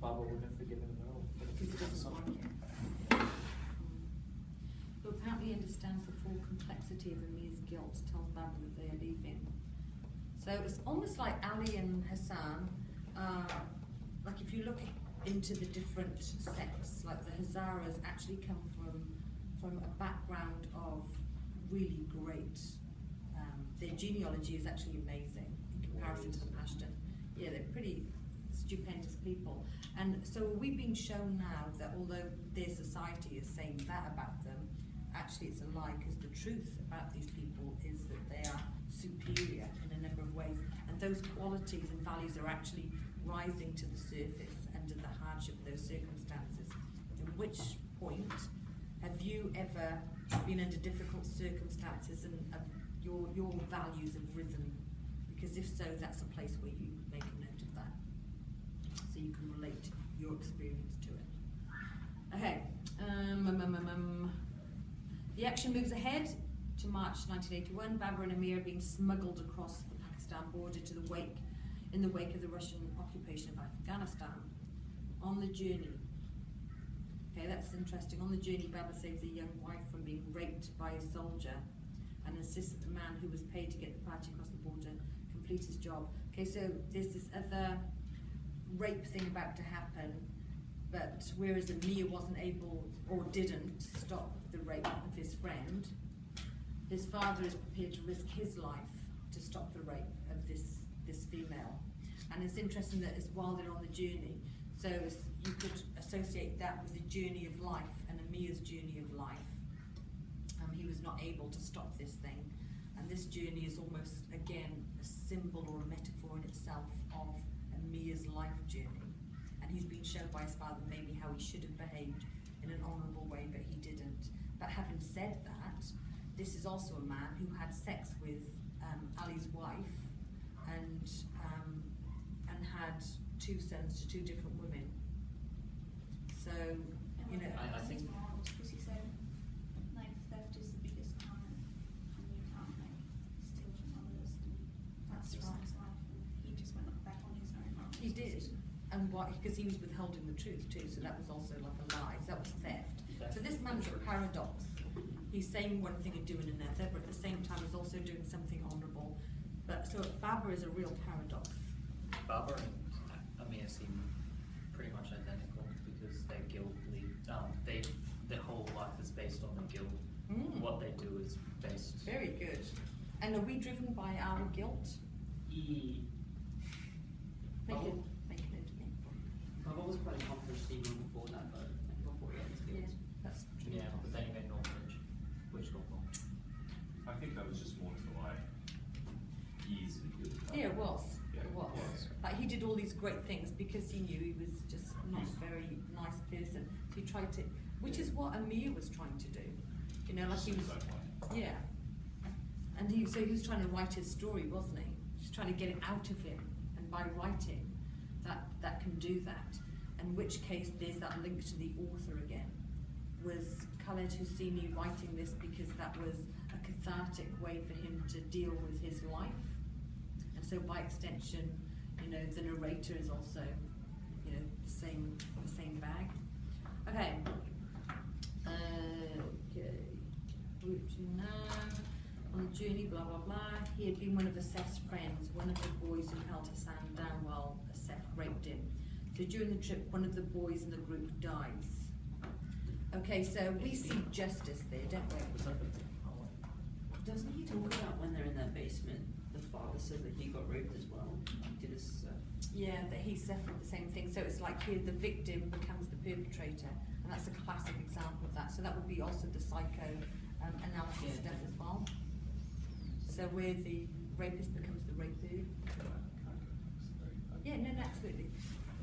Baba wouldn't have forgiven him at all. Because he doesn't like it. Who apparently understands the full complexity of Amir's guilt, tells Baba that they are leaving. So it's almost like Ali and Hassan, like if you look into the different sects, like the Hazaras actually come from a background of really great, their genealogy is actually amazing in comparison to the Pashtun. Yeah, they're pretty stupendous people. And so we've been shown now that although their society is saying that about them, actually it's a lie, because the truth about these people is that they are superior in a number of ways, and those qualities and values are actually rising to the surface under the hardship of those circumstances. At which point have you ever been under difficult circumstances and your values have risen? Because if so, that's a place where you make a note of that, so you can relate your experience to it. Okay. The action moves ahead to March 1981. Baba and Amir are being smuggled across the Pakistan border to in the wake of the Russian occupation of Afghanistan. On the journey, okay, that's interesting. On the journey, Baba saves a young wife from being raped by a soldier and insists that the man who was paid to get the party across the border complete his job. Okay, so there's this other rape thing about to happen, but whereas Amir wasn't able or didn't stop the rape of his friend, his father is prepared to risk his life to stop the rape of this female. And it's interesting that it's while they're on the journey, so you could associate that with the journey of life and Amir's journey of life. He was not able to stop this thing, and this journey is almost again a symbol or a metaphor in itself of Amir's life journey. And he's been shown by his father maybe how he should have behaved in an honourable way, but he didn't. But having said that, this is also a man who had sex with Ali's wife and had two sons to two different women. So, you know, I think because he said like theft is the biggest crime, and you can't like steal from others. That's your right. son's life, and he just went back on his own. He did, and why? Because he was withholding the truth too, so that was also like a lie. So that was theft. So this man's a paradox. He's saying one thing and doing another, but at the same time he's also doing something honourable. But so Baba is a real paradox. Baba and Amir seem pretty much identical because their guilt their whole life is based on the guilt. What they do is based. Very good. And are we driven by our guilt? Make it into me. Baba was quite accomplished even before that, though, before he had his Yeah, guilt. that's true. Yeah, but then he made an orphanage, which got wrong. I think that was just more to like ease and good. Yeah, it was. Yeah, It was. Like he did all these great things because he knew he was just not a very nice person. So he tried to, which is what Amir was trying to do. You know, like he was, yeah. And he was trying to write his story, wasn't he? He's trying to get it out of him, and by writing, that can do that. In which case, there's that link to the author again. Was Khaled Hosseini writing this because that was a cathartic way for him to deal with his life? And so, by extension, you know, the narrator is also, you know, the same bag. Okay. Okay. Route to now. On the journey, blah blah blah. He had been one of Seth's friends, one of the boys who held Hassan down while Seth raped him. So during the trip, one of the boys in the group dies. Okay, so we see justice there, don't we? Doesn't he talk about when they're in their basement, the father says that he got raped as well? Did his, Yeah, that he suffered the same thing. So it's like here the victim becomes the perpetrator, and that's a classic example of that. So that would be also the psycho analysis stuff as well. So where the rapist becomes the rapee. Yeah, no, absolutely.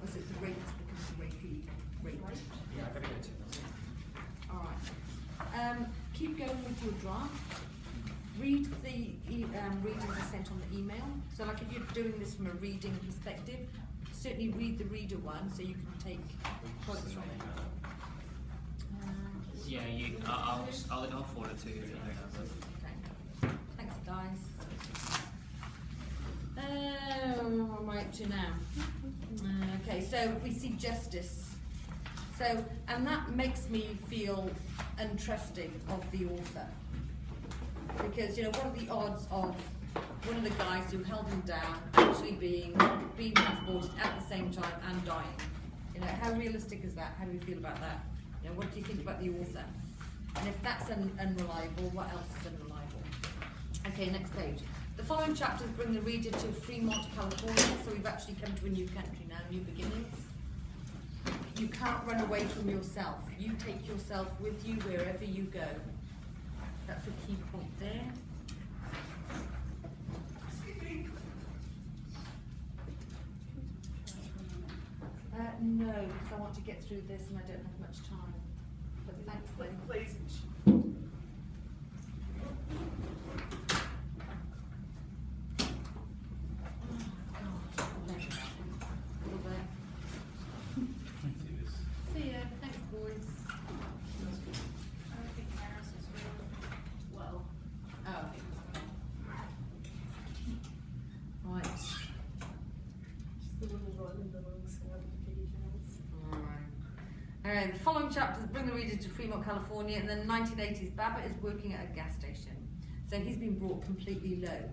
Or is it the rapist becomes the rapee? Raped. Yeah, I gotta go to this. All right. Keep going with your draft. Read the readings are sent on the email. So like if you're doing this from a reading perspective, certainly read the reader one so you can take quotes from it. Yeah, I'll forward it to you. Okay. Thanks, guys. Right. up to now? Okay, so we see justice. So, and that makes me feel untrusting of the author. Because, you know, what are the odds of one of the guys who held him down actually being transported at the same time and dying? You know, how realistic is that? How do we feel about that? You know, what do you think about the author? And if that's unreliable, what else is unreliable? Okay, next page. The following chapters bring the reader to Fremont, California, so we've actually come to a new country now, new beginnings. You can't run away from yourself. You take yourself with you wherever you go. That's a key point there. No, because I want to get through this and I don't have much time. But thanks, then. Please. See ya. Thanks, boys. I don't think Paris is really well. Oh. Right. Just the little run in the little piggy tails. Alright. The following chapters bring the reader to Fremont, California. In the 1980s, Babbitt is working at a gas station. So he's been brought completely low.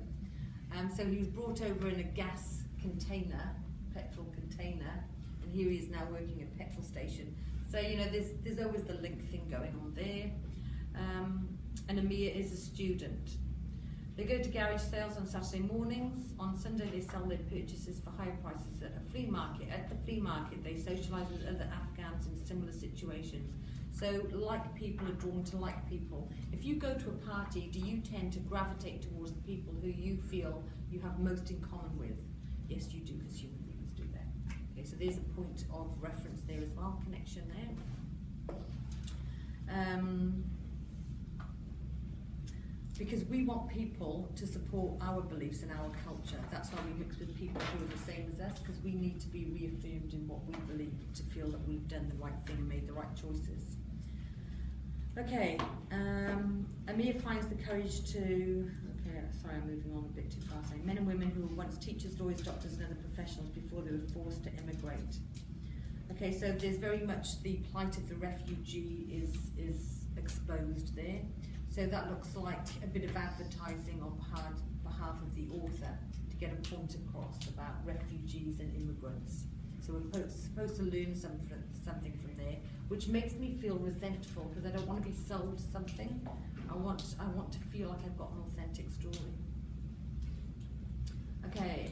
So he was brought over in a gas container, petrol container, and here he is now working at a petrol station. So, you know, there's always the link thing going on there. And Amir is a student. They go to garage sales on Saturday mornings. On Sunday, they sell their purchases for higher prices at a flea market. At the flea market, they socialise with other Afghans in similar situations. So, like people are drawn to like people. If you go to a party, do you tend to gravitate towards the people who you feel you have most in common with? Yes, you do, because human beings do that. Okay, so there's a point of reference there as well, connection there. Because we want people to support our beliefs and our culture. That's why we mix with people who are the same as us, because we need to be reaffirmed in what we believe to feel that we've done the right thing and made the right choices. Okay, Amir finds the courage to, sorry, I'm moving on a bit too fast. Men and women who were once teachers, lawyers, doctors and other professionals before they were forced to immigrate. Okay, so there's very much the plight of the refugee is exposed there. So that looks like a bit of advertising on behalf of the author to get a point across about refugees and immigrants. So we're supposed to learn something from there, which makes me feel resentful because I don't want to be sold something. I want to feel like I've got an authentic story. Okay.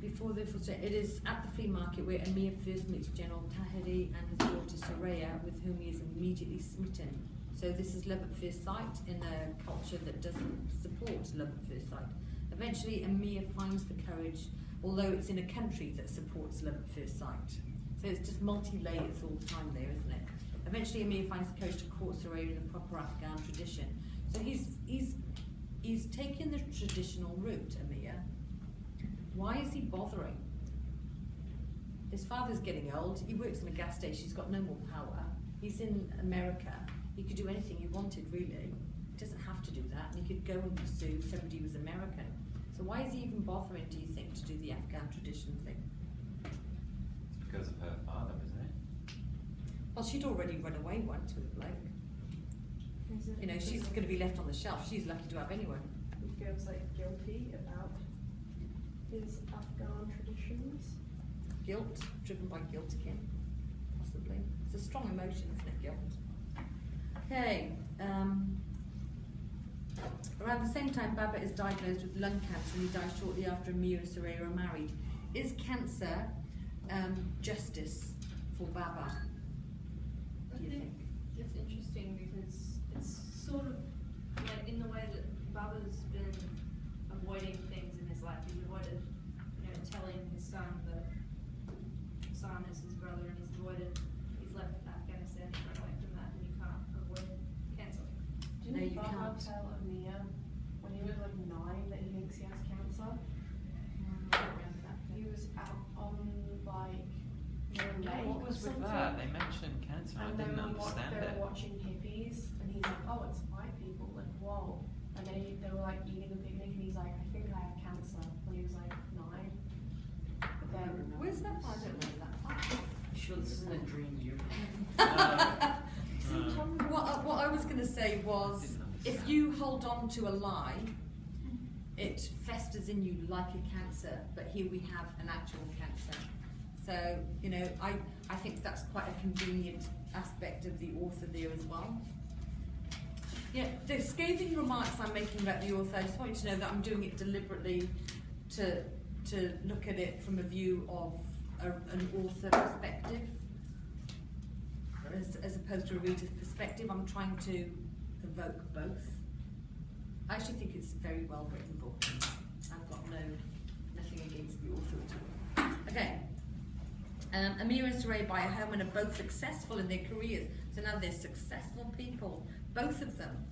It is at the flea market where Amir first meets General Tahiri and his daughter Soraya, with whom he is immediately smitten. So this is love at first sight in a culture that doesn't support love at first sight. Eventually, Amir finds the courage, although it's in a country that supports love at first sight. So it's just multi-layers all the time there, isn't it? Eventually, Amir finds the courage to court Soraya in the proper Afghan tradition. So he's taken the traditional route, Amir. Why is he bothering? His father's getting old. He works in a gas station. He's got no more power. He's in America. He could do anything he wanted, really. He doesn't have to do that. And he could go and pursue somebody who's American. So why is he even bothering, do you think, to do the Afghan tradition thing? It's because of her father, isn't it? Well, she'd already run away once with a bloke. You know, she's going to be left on the shelf. She's lucky to have anyone. He feels like guilty about his Afghan traditions. Guilt, driven by guilt again, possibly. It's a strong emotion, isn't it, guilt? Okay. Around the same time, Baba is diagnosed with lung cancer and he dies shortly after Amir and Soraya are married. Is cancer justice for Baba? I think it's interesting because it's sort of like in the way that Baba's been avoiding things in his life. He's avoided, telling his son that Hassan is his brother, and he's left Afghanistan to run away from that, and you can't avoid cancer. No, Didn't you Baba can't. tell Amir when he was like 9 that he thinks he has cancer? I don't remember that. He was out on like near a lake What or was with something. that? They mentioned cancer. I And didn't then understand they it. were watching hippies, and he's like, "Oh, it's white people." Like, whoa! And then they were like eating a picnic, and he's like, "I think I have cancer." When he was like sure this isn't a dream you What I was going to say was, if you hold on to a lie, it festers in you like a cancer, but here we have an actual cancer. So, you know, I think that's quite a convenient aspect of the author there as well. Yeah, the scathing remarks I'm making about the author, I just want you to know that I'm doing it deliberately to look at it from a view of an author perspective, as opposed to a reader's perspective. I'm trying to evoke both. I actually think it's a very well written book. I've got nothing against the author at all. Okay. Amir and Sarai buy a home and are both successful in their careers. So now they're successful people, both of them.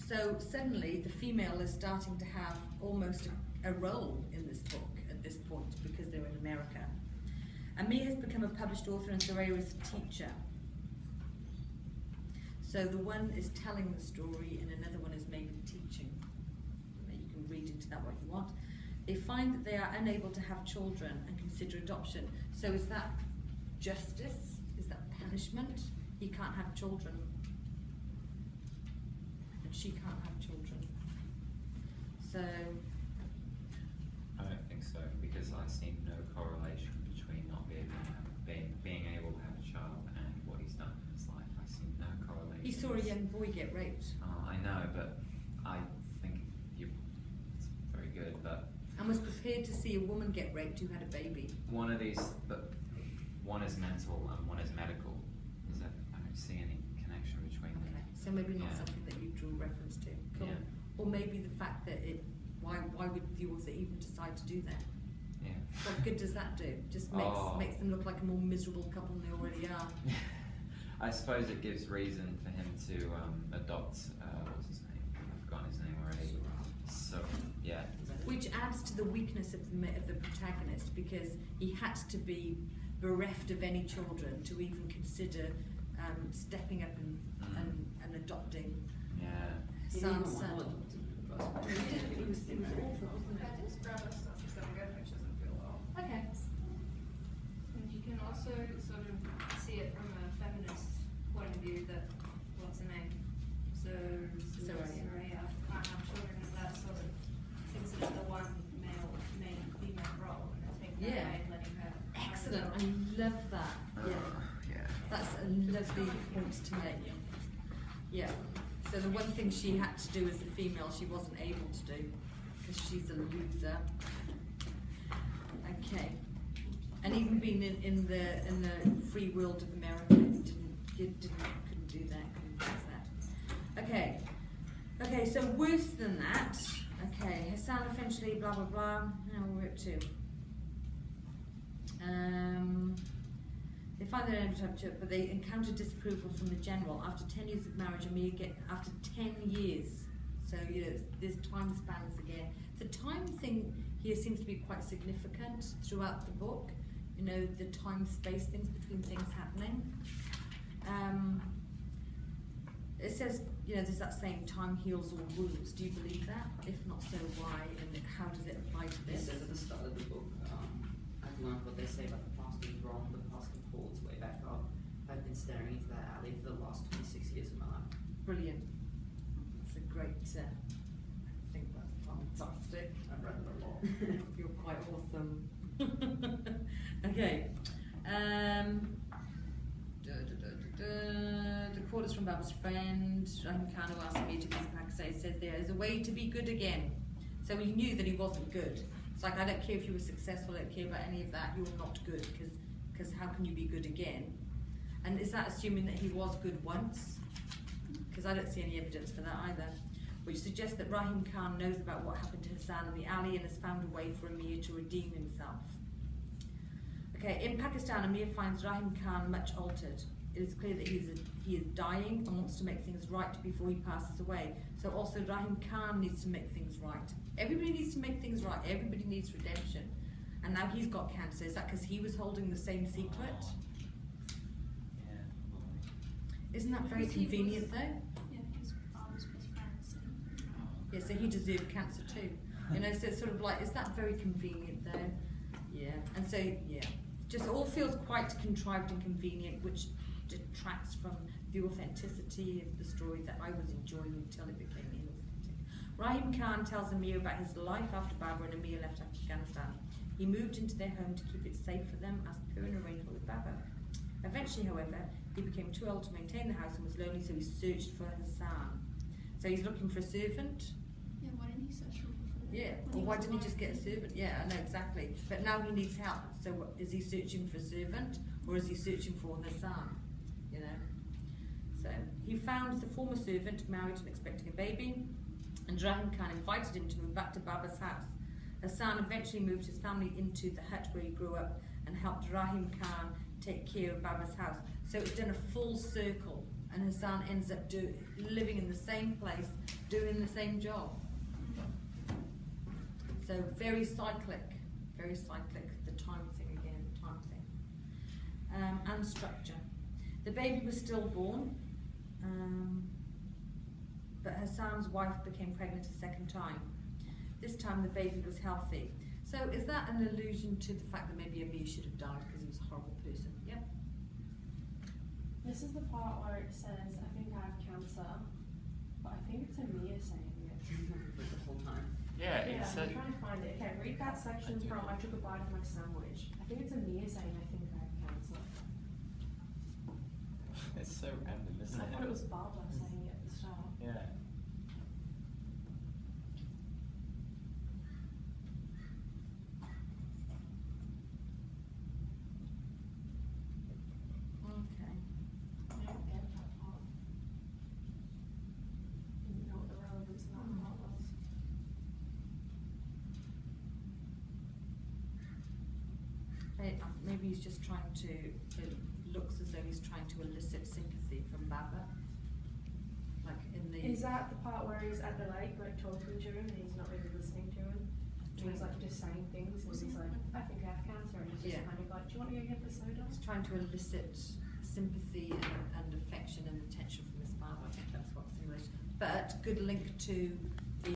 So suddenly the female is starting to have almost a role in this book at this point because they're in America. Amir has become a published author and Sarai is a teacher. So the one is telling the story and another one is maybe teaching. You can read into that what you want. They find that they are unable to have children and consider adoption. So is that justice? Is that punishment? He can't have children. And she can't have children. So... I don't think so, because I see no correlation between not being able to have a child and what he's done in his life. I see no correlation. he saw a young boy get raped. I know, but I think it's very good, but... And was prepared to see a woman get raped who had a baby. One of these, but one is mental and one is medical. I don't see any connection between them. Okay, so maybe not Yeah. something that you drew reference to. Cool. Yeah. Or maybe the fact that why would the author even decide to do that? Yeah. What good does that do? Just makes them look like a more miserable couple than they already are. I suppose it gives reason for him to adopt, what's his name? I've forgotten his name already. So, yeah. Which adds to the weakness of the protagonist, because he had to be bereft of any children to even consider stepping up and adopting Yeah. Sans son. It was awful, wasn't it? I just grab her stuff, she's gonna go if she doesn't feel well. Okay. And you can also sort of see it from a feminist point of view that, what's her name? So, Soraya can't have children, and that sort of considered the one main female role, and they're taking that away and letting her. have a Excellent. child. I love that. Yeah. That's a lovely point to make. Yeah. So the one thing she had to do as a female, she wasn't able to do because she's a loser. Okay. And even being in the free world of America, couldn't do that. Couldn't fix that. Okay. Okay. So worse than that. Okay. Hassan eventually, blah blah blah. Now we're up to. They find their own structure, but they encounter disapproval from the general. After 10 years of marriage, after 10 years, so you know, there's time spans again. The time thing here seems to be quite significant throughout the book. You know, the time-space things between things happening. It says, you know, there's that saying, time heals all wounds. Do you believe that? If not, so why? And how does it apply to It this? says at the start of the book, I've learned what they say about the past is wrong, the past can pull its way back up. I've been staring into that alley for the last 26 years of my life. Brilliant. That's a great, I think that's fantastic. I've read it a lot. You're quite awesome. Okay. The quote is from Baba's friend, Rahim Khan, who asked me to visit Pakistan. It says there is a way to be good again. So he knew that he wasn't good. It's like, I don't care if you were successful, I don't care about any of that, you're not good, because how can you be good again? And is that assuming that he was good once? Because I don't see any evidence for that either. Which suggests that Rahim Khan knows about what happened to Hassan in the alley and has found a way for Amir to redeem himself. Okay, in Pakistan, Amir finds Rahim Khan much altered. It is clear that he is dying and wants to make things right before he passes away. So also Rahim Khan needs to make things right. Everybody needs to make things right. Everybody needs redemption. And now he's got cancer. Is that because he was holding the same secret? Yeah. Isn't that very Because he convenient was- though? Yeah, his father's best friend. Yeah, so he deserved cancer too. You know, so it's sort of like, is that very convenient though? Yeah, and so, yeah, just all feels quite contrived and convenient, which detracts from the authenticity of the story that I was enjoying until it became inauthentic. Rahim Khan tells Amir about his life after Baba and Amir left Afghanistan. He moved into their home to keep it safe for them as per an arrangement with Baba. Eventually, however, he became too old to maintain the house and was lonely, so he searched for Hassan. So he's looking for a servant. Yeah, why didn't he search for before? Yeah, or why didn't he just get a servant? Yeah, I know exactly. But now he needs help. So what, is he searching for a servant or is he searching for Hassan? You know. So he found the former servant married and expecting a baby, and Rahim Khan invited him to move back to Baba's house. Hassan eventually moved his family into the hut where he grew up and helped Rahim Khan take care of Baba's house. So it's done a full circle, and Hassan ends up living in the same place, doing the same job. So very cyclic, the time thing again, and structure. The baby was stillborn, but Hassan's wife became pregnant a second time. This time the baby was healthy. So is that an allusion to the fact that maybe Amir should have died because he was a horrible person? Yep. This is the part where it says, I think I have cancer, but I think it's Amir saying it. The whole time. Yeah, Yeah, it's I'm trying to find it. Okay, read that section from I took a bite of my sandwich. I think it's Amir saying I think I have cancer. it's so random, isn't I it? thought it was Barbara saying it at the start. Yeah. Okay. I don't get that part. Didn't know what the relevance of that part was. Maybe he's just trying to, it looks as though he's trying to elicit sympathy from Baba. Like in the... Is that the part where he's at the lake, like talking to him, and he's not really listening to him? And he's like just saying things, and he's like, I think I have cancer, and he's just Yeah. kind of like, do you want to go get the soda? He's trying to elicit sympathy and affection and attention from his father. I think that's what's in relation. But good link to